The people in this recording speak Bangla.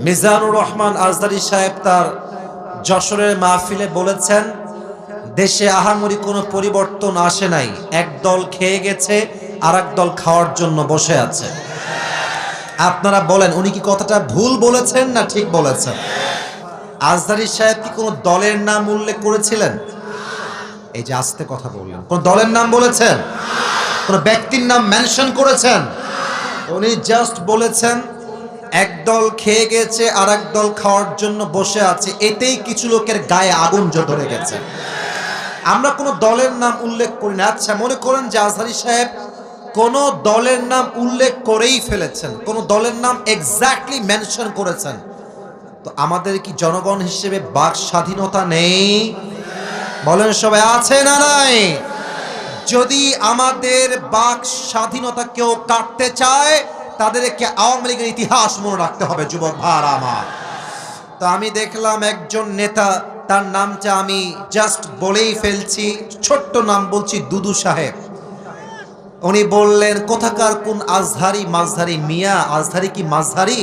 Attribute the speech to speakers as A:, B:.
A: মিজানুর রহমান আজদারী সাহেব তার যশোরের মাহফিলে বলেছেন, দেশে আহামরি কোনো পরিবর্তন আসে নাই, এক দল খেয়ে গেছে আর এক দল খাওয়ার জন্য বসে আছে। আপনারা বলেন, উনি কি কথাটা ভুল বলেছেন না ঠিক বলেছেন? আজদারী সাহেব কি কোনো দলের নাম উল্লেখ করেছিলেন? এই যে আস্তে কথা বললেন, কোন দলের নাম বলেছেন? কোন ব্যক্তির নাম মেনশন করেছেন? উনি জাস্ট বলেছেন এক দল খেয়ে গেছে আর এক দল খাওয়ার জন্য বসে আছে, এতেই কিছু লোকের গায়ে আগুন ধরে গেছে। আমরা কোনো দলের নাম উল্লেখ করি না। আচ্ছা, মনে করেন যে আজহারী সাহেব কোন দলের নাম উল্লেখ করেই ফেলেছেন, কোন দলের নাম এক্স্যাক্টলি মেনশন করেছেন, তো আমাদের কি জনগণ হিসেবে বাক স্বাধীনতা নেই? বলেন সবাই, আছে না নাই? যদি আমাদের বাক স্বাধীনতা কেউ কাটতে চায়, তাদেরকে আওয়ামী লীগের ইতিহাস মনে রাখতে হবে। যুবক ভাইরা আমার, তো আমি দেখলাম একজন নেতা, তার নামটা আমি জাস্ট বলেই ফেলছি, ছোট্ট নাম বলছি, দুদু সাহেব। উনি বললেন, কোথাকার কোন আজহারি মাঝহারি? মিয়া, আজহারি কি মাঝহারি?